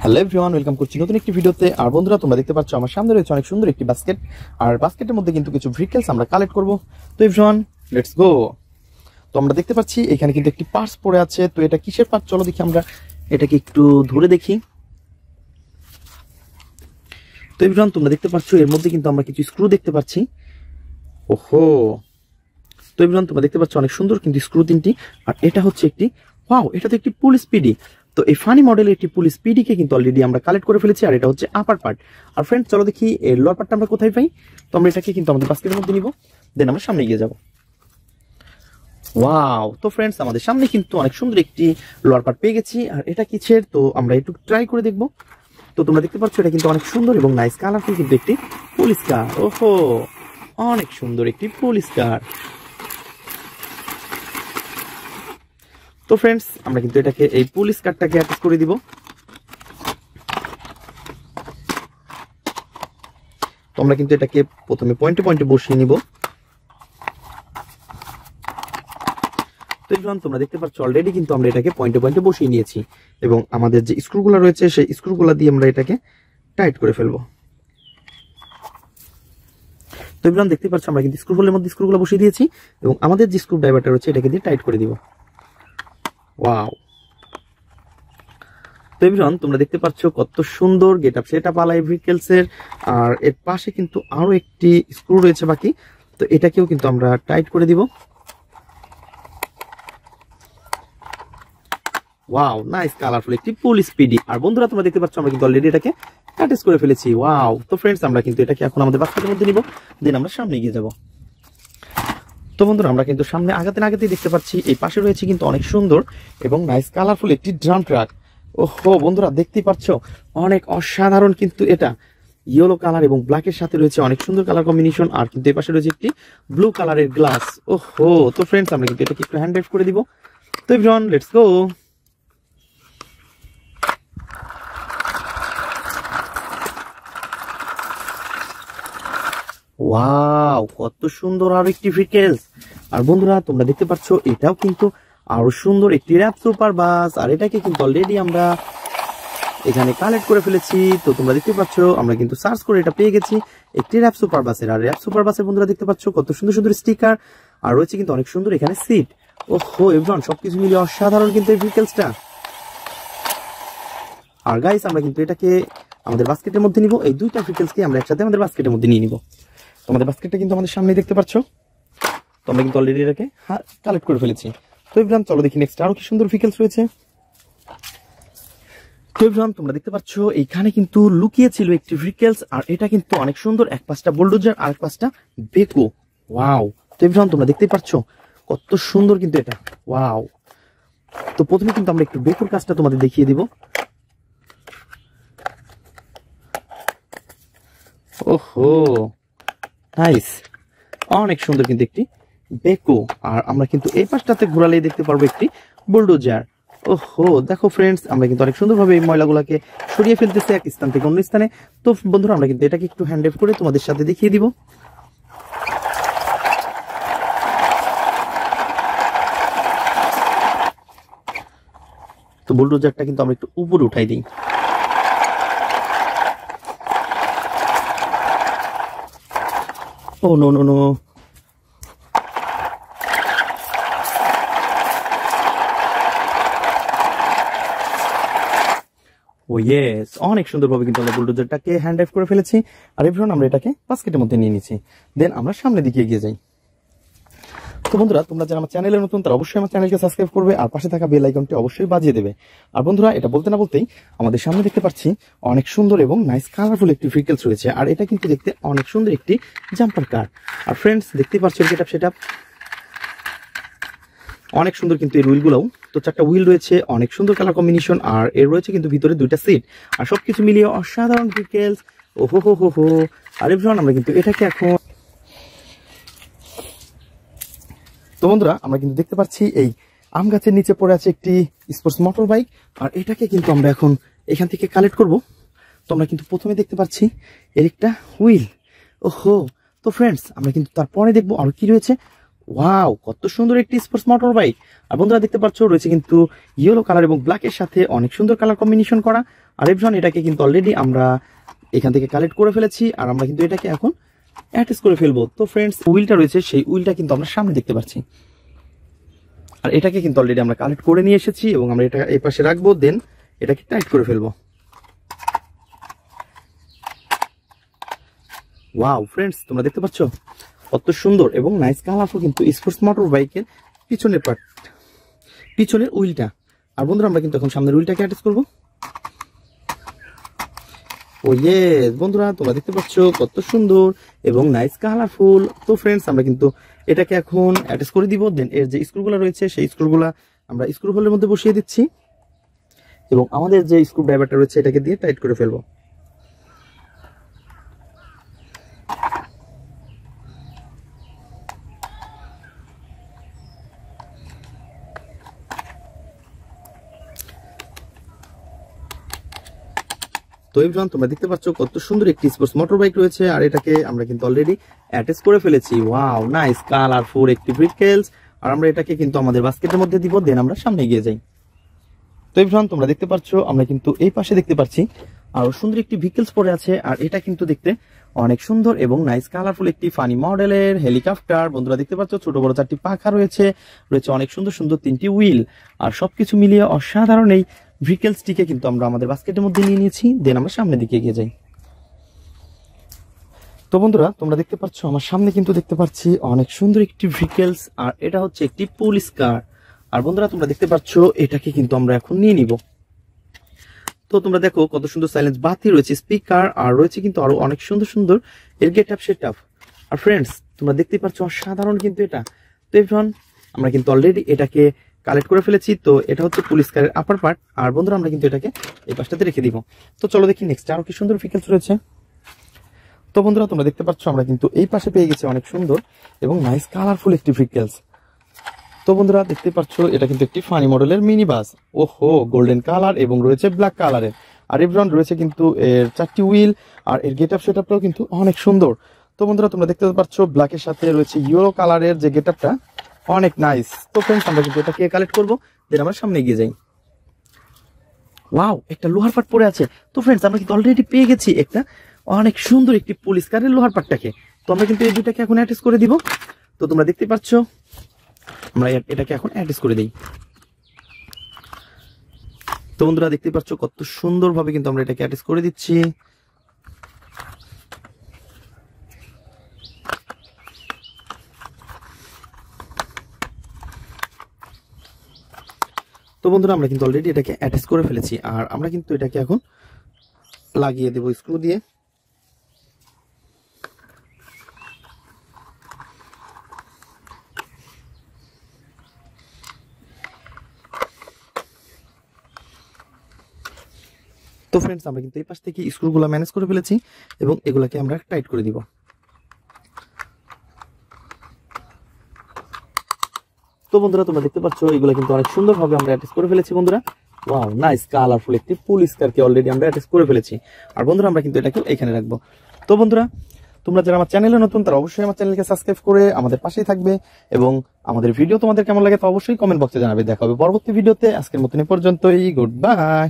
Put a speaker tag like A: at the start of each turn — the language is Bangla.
A: হ্যালো এভরিওয়ান, ওয়েলকাম করছি নতুন একটি ভিডিওতে। আর বন্ধুরা, তোমরা দেখতে পাচ্ছ আমার সামনে রয়েছে অনেক সুন্দর একটি বাস্কেট, আর বাস্কেটের মধ্যে কিন্তু কিছু ভেহিকলস আমরা কালেক্ট করব। তো এভরিওয়ান, লেটস গো। তো আমরা দেখতে পাচ্ছি এখানে কিন্তু একটি পার্স পড়ে আছে। তো এটা কিসের পার্স, চলো দেখি আমরা এটাকে একটু ধরে দেখি। তো এভরিওয়ান, তোমরা দেখতে পাচ্ছ এর মধ্যে কিন্তু আমরা কিছু স্ক্রু দেখতে পাচ্ছি। ওহো, তো এভরিওয়ান তোমরা দেখতে পাচ্ছ অনেক সুন্দর কিন্তু স্ক্রু তিনটি। আর এটা হচ্ছে একটি, ওয়াও, এটা তো একটি পুল স্পিডি। তো এই ফানি মডেলের একটি পুল স্পিডিকে কিন্তু অলরেডি আমরা কালেক্ট করে ফেলেছি। আর এটা হচ্ছে আপার পার্ট। আর ফ্রেন্ডস, চলো দেখি এর লোয়ার পার্টটা আমরা কোথায় পাই। তো আমরা এটাকে কিন্তু আমাদের বাস্কেটের মধ্যে নিব, দেন আমরা সামনে গিয়ে যাব। ওয়াও, তো ফ্রেন্ডস আমাদের সামনে কিন্তু অনেক সুন্দর একটি লোয়ার পার্ট পেয়ে গেছি। আর এটা কিসের, তো আমরা একটু ট্রাই করে দেখব। তো তোমরা দেখতে পাচ্ছ এটা কিন্তু অনেক সুন্দর এবং নাইস কালারফুল কিন্তু একটি পুলিশ কার। ওহো, অনেক সুন্দর একটি পুলিশ কার। তো ফ্রেন্ডস, আমরা কিন্তু এটাকে এই পুলিশ কারটাকে অ্যাটাচ করে দিব। তো আমরা কিন্তু এটাকে প্রথমে পয়েন্টে পয়েন্টে বসিয়ে নিব। তো এখন তোমরা দেখতে পাচ্ছ অলরেডি কিন্তু আমরা এটাকে পয়েন্টে পয়েন্টে বসিয়ে নিয়েছি, এবং আমাদের যে স্ক্রুগুলো রয়েছে সেই স্ক্রুগুলো দিয়ে আমরা এটাকে টাইট করে ফেলবো। তো এখন দেখতে পাচ্ছ আমরা কিন্তু স্ক্রু হোলের মধ্যে স্ক্রুগুলো বসিয়ে দিয়েছি, এবং আমাদের যে স্ক্রু ড্রাইভারটা রয়েছে এটাকে দিয়ে টাইট করে দিব। ওয়াও, তো এভরিওয়ান তোমরা দেখতে পাচ্ছ কত সুন্দর গেটআপ সেটআপ আলাই ভেহিকলসের। আর এর পাশে কিন্তু আরো একটি স্ক্রু রয়েছে বাকি, তো এটাকেও কিন্তু আমরা টাইট করে দিব। ওয়াও, নাইস কালারফুল একটি পুল স্পিডি। আর বন্ধুরা, তোমরা দেখতে পাচ্ছ আমরা কিন্তু অলরেডি এটাকে অ্যাটাচ করে ফেলেছি। ওয়াও, তো ফ্রেন্ডস আমরা কিন্তু এটাকে এখন আমাদের বাস্কেটের মধ্যে নিব, দেন আমরা সামনে গিয়ে যাব। তো বন্ধুরা, আমরা কিন্তু সামনে আগাতেই দেখতে পাচ্ছি এই পাশে রয়েছে কিন্তু অনেক সুন্দর এবং নাইস কালারফুল একটি ড্রাম ট্রাক। ওহো বন্ধুরা, দেখতেই পাচ্ছ অনেক অসাধারণ কিন্তু এটা ইয়েলো কালার এবং ব্ল্যাকের সাথে রয়েছে অনেক সুন্দর কালার কম্বিনেশন। আর কিন্তু এই পাশে রয়েছে একটি ব্লু কালারের গ্লাস। ওহো, তো ফ্রেন্ডস আমরা কিন্তু এটাকে একটু হ্যান্ড ড্রাইভ করে দিব। তো এভরিওয়ান, লেটস গো। ওয়াও, কত সুন্দর আরো একটি ভেহিকলস। আর বন্ধুরা, তোমরা দেখতে পাচ্ছ এটাও কিন্তু আরো সুন্দর একটি র্যাপ সুপার বাস। আর এটাকে কিন্তু অলরেডি আমরা এখানে কালেক্ট করে ফেলেছি। তো তোমরা দেখতে পাচ্ছ আমরা কিন্তু সার্চ করে এটা পেয়ে গেছি একটি র্যাপ সুপার বাসের। আর র্যাপ সুপার বাসের বন্ধুরা দেখতে পাচ্ছ কত সুন্দর সুন্দর স্টিকার, আর রয়েছে কিন্তু অনেক সুন্দর এখানে সিট। ওহো এভরিওয়ান, সবকিছু মিলিয়ে অসাধারণ কিন্তু এই ভেহিকলসটা। আর গাইস, আমরা কিন্তু এটাকে আমাদের বাস্কেটের মধ্যে নিব। এই দুইটা ভেহিকলসকে আমরা একসাথে আমাদের বাস্কেটের মধ্যে নিয়ে নিব। তোমাদের বাস্কেটটা কিন্তু আমাদের সামনে দেখতে পাচ্ছ। তো আমরা কিন্তু অলরেডি এটাকে কালেক্ট করে ফেলেছি। তো এভরিওয়ান, চলো দেখি নেক্সট আরো কি সুন্দর ভেহিকলস রয়েছে। তো এভরিওয়ান, তোমরা দেখতে পাচ্ছ এইখানে কিন্তু লুকিয়ে ছিল একটি ভেহিকলস। আর এটা কিন্তু অনেক সুন্দর, এক পাশটা বুলডোজার আর এক পাশটা বেকো। ওয়াও, তো এভরিওয়ান তোমরা দেখতেই পাচ্ছ কত সুন্দর কিন্তু এটা। ওয়াও, তো প্রথমে কিন্তু আমরা একটু বেকোর কাজটা তোমাদের দেখিয়ে দিব। ওহো, নাইস, অনেক সুন্দর কিন্তু একটি বেকো। আর আমরা কিন্তু এই পাশটাতে ঘোরালেই দেখতে পারবো একটি বুলডোজার। ওহো, দেখো ফ্রেন্ডস, আমরা কিন্তু অনেক সুন্দরভাবে এই ময়লাগুলোকে সরিয়ে ফেলতেছি এক স্থান থেকে অন্য স্থানে। তো বন্ধুরা, আমরা কিন্তু এটাকে একটু হ্যান্ড ড্রাইভ করে তোমাদের সাথে দেখিয়ে দিব। তো বুলডোজারটা কিন্তু আমরা একটু উপরে উঠাই দিই। ও নো নো নো, ও ইয়েস, অনেক সুন্দরভাবে কিন্তু আমরা বুলডোজারটাকে হ্যান্ড ড্রাইভ করে ফেলেছি। আর এভরিওয়ান, আমরা এটাকে বাস্কেটের মধ্যে নিয়ে নিচ্ছি, দেন আমরা সামনে দিকে এগিয়ে যাই। তো বন্ধুরা, তোমরা যারা আমার চ্যানেলে নতুন তারা অবশ্যই আমার চ্যানেলকে সাবস্ক্রাইব করবে, আর পাশে থাকা বেল আইকনটি অবশ্যই বাজিয়ে দেবে। আর বন্ধুরা, এটা বলতে না বলতেই আমাদের সামনে দেখতে পাচ্ছি অনেক সুন্দর এবং নাইস কালারফুল একটি ভেহিকলস রয়েছে। আর এটা কিন্তু দেখতে অনেক সুন্দর একটি জাম্পার কার। আর ফ্রেন্ডস, দেখতেই পাচ্ছ গেটআপ সেটআপ অনেক সুন্দর কিন্তু এই হুইলগুলোও। তো চারটা হুইল রয়েছে, অনেক সুন্দর কালার কম্বিনেশন, আর এর রয়েছে কিন্তু ভিতরে দুইটা সিট। আর সবকিছু মিলিয়ে অসাধারণ ভেহিকলস। ওহো হো হো হো। আর এভরিওয়ান, আমরা কিন্তু এটাকে এখন, তো বন্ধুরা, আমরা কিন্তু দেখতে পাচ্ছি এই আম গাছের নিচে পড়ে আছে একটি স্পোর্টস মোটর বাইক। আর এটাকে কিন্তু আমরা এখন এখান থেকে কালেক্ট করব। তো আমরা কিন্তু প্রথমে দেখতে পাচ্ছি এর একটা হুইল। ওহো, তো ফ্রেন্ডস, আমরা কিন্তু তারপরে দেখবো আর কি রয়েছে। ওয়াও, কত সুন্দর একটি স্পোর্টস মোটর বাইক। আর বন্ধুরা দেখতে পাচ্ছ রয়েছে কিন্তু ইয়েলো কালার এবং ব্ল্যাকের সাথে অনেক সুন্দর কালার কম্বিনেশন করা। আর এভরিওয়ান, এটাকে কিন্তু অলরেডি আমরা এখান থেকে কালেক্ট করে ফেলেছি, আর আমরা কিন্তু এটাকে এখন অ্যাটাচ করে ফেলবো। তো ফ্রেন্ডস, উইলটা রয়েছে, সেই উইলটা কিন্তু আমরা সামনে দেখতে পাচ্ছি, আর এটাকে কিন্তু অলরেডি আমরা কালেক্ট করে নিয়ে এসেছি এবং আমরা এটা এই পাশে রাখবো, দেন এটাকে টাইট করে ফেলবো। ওয়াও ফ্রেন্ডস, তোমরা দেখতে পাচ্ছ কত সুন্দর এবং নাইস কালারফুল কিন্তু স্পোর্টস মোটর বাইকের পিছনের পার্ট, পিছনের উইলটা। আর বন্ধুরা, আমরা কিন্তু এখন সামনের উইলটাকে অ্যাটাচ করবো। ও ইয়েস বন্ধুরা, তোমরা দেখতে পাচ্ছ কত সুন্দর এবং নাইস কালারফুল। তো ফ্রেন্ডস, আমরা কিন্তু এটাকে এখন অ্যাটাচ করে দিব। দেন এর যে স্ক্রুগুলো রয়েছে সেই স্ক্রুগুলা আমরা স্ক্রু হোলের মধ্যে বসিয়ে দিচ্ছি এবং আমাদের যে স্ক্রু ড্রাইভারটা রয়েছে এটাকে দিয়ে টাইট করে ফেলবো। তো এভরিওয়ান, তোমরা দেখতে পাচ্ছ কত সুন্দর একটি স্পোর্টস মোটর বাইক রয়েছে, আর এটাকে আমরা কিন্তু অলরেডি অ্যাটাচ করে ফেলেছি। ওয়াও, নাইস কালারফুল একটি ভেহিকলস। আর আমরা এটাকে কিন্তু আমাদের বাস্কেটের মধ্যে দিব, দেন আমরা সামনে এগিয়ে যাই। তো এভরিওয়ান, তোমরা দেখতে পাচ্ছ আমরা কিন্তু এই পাশে দেখতে পাচ্ছি আরো সুন্দর একটি ভেহিকলস পড়ে আছে, আর এটা কিন্তু দেখতে অনেক সুন্দর এবং নাইস কালারফুল একটি ফানি মডেলের হেলিকপ্টার। বন্ধুরা দেখতে পাচ্ছ ছোট বড় 4টি পাখা রয়েছে, রয়েছে অনেক সুন্দর সুন্দর 3টি হুইল, আর সবকিছু মিলিয়ে অসাধারণ এই ভেহিকলসটিকে কিন্তু আমরা আমাদের বাস্কেটের মধ্যে নিয়ে নিয়েছি। দেন আমরা সামনের দিকে এগিয়ে যাই। তো বন্ধুরা, তোমরা দেখতে পাচ্ছ আমার সামনে কিন্তু দেখতে পাচ্ছি অনেক সুন্দর একটি ভেহিকলস, আর এটা হচ্ছে একটি পুলিশ কার। আর বন্ধুরা, তোমরা দেখতে পাচ্ছ এটাকে কিন্তু আমরা এখন নিয়ে নিব। তো তোমরা দেখো কত সুন্দর সাইলেন্স বাতি রয়েছে, স্পিকার, আর রয়েছে কিন্তু আরো অনেক সুন্দর সুন্দর এর গেট আপ সেট আপ। আর ফ্রেন্ডস, তোমরা দেখতে পাচ্ছ অসাধারণ কিন্তু এটা। তো এভরিওয়ান, আমরা কিন্তু অলরেডি এটাকে কালেক্ট করে ফেলেছি। তো এটা হচ্ছে পুলিশ কারের আপার পার্ট, আর বন্ধুরা আমরা কিন্তু এটাকে এই পাশটাতে রেখে দিব। তো চলো দেখি নেক্সট আরো কি সুন্দর ভেহিকলস রয়েছে। তো বন্ধুরা, তোমরা দেখতে পাচ্ছ আমরা কিন্তু এই পাশে পেয়ে গেছি অনেক সুন্দর এবং নাইস কালারফুল একটি ভেহিকলস। তো বন্ধুরা দেখতে পাচ্ছ এটা কিন্তু একটি ফানি মডেলের মিনি বাস। ওহো, গোল্ডেন কালার এবং রয়েছে ব্ল্যাক কালারের। আর এভরিওয়ান, রয়েছে কিন্তু এর 4টি হুইল, আর এর গেট আপ সেট আপটাও কিন্তু অনেক সুন্দর। তো বন্ধুরা, তোমরা দেখতে পাচ্ছ ব্ল্যাকের সাথে রয়েছে ইয়েলো কালারের যে গেট আপটা, অনেক নাইস। তো ফ্রেন্ডস, আমরা কিন্তু এটাকে কালেক্ট করবো, দেন আমরা সামনে এগিয়ে যাই। ওয়াও, একটা লোহার পাট পড়ে আছে। তো ফ্রেন্ডস, আমরা কিন্তু অলরেডি পেয়ে গেছি একটা অনেক সুন্দর একটি পুলিশ কারের লোহার পাটটাকে। তো আমরা কিন্তু এই দুটাকে এখন অ্যাটাচ করে দিব। তো তোমরা দেখতে পাচ্ছ আমরা এটাকে এখন অ্যাটাচ করে দিই। তো বন্ধুরা দেখতে পাচ্ছ কত সুন্দরভাবে কিন্তু আমরা এটাকে অ্যাটাচ করে দিচ্ছি। তো বন্ধুরা, আমরা কিন্তু অলরেডি এটাকে অ্যাটাচ করে ফেলেছি, আর আমরা কিন্তু এটাকে এখন লাগিয়ে দেব স্ক্রু দিয়ে। তো ফ্রেন্ডস, আমরা কিন্তু এই পাশ থেকে স্ক্রুগুলো ম্যানেজ করে ফেলেছি এবং এগুলাকে আমরা টাইট করে দিব। তো বন্ধুরা, তোমরা দেখতে পাচ্ছ এগুলো কিন্তু অনেক সুন্দরভাবে আমরা অ্যাটাচ করে ফেলেছি বন্ধুরা। ওয়াও, নাইস কালারফুল একটি পুলিশ কারকে অলরেডি আমরা অ্যাটাচ করে ফেলেছি। আর বন্ধুরা, আমরা কিন্তু এটাকে এখানে রাখবো। তো বন্ধুরা, তোমরা যারা আমার চ্যানেলে নতুন তারা অবশ্যই আমার চ্যানেলকে সাবস্ক্রাইব করে আমাদের পাশেই থাকবে, এবং আমাদের ভিডিও তোমাদের কেমন লাগে তা অবশ্যই কমেন্ট বক্সে জানাবে। দেখা হবে পরবর্তী ভিডিওতে। আজকের মতন এই পর্যন্তই, গুড বাই।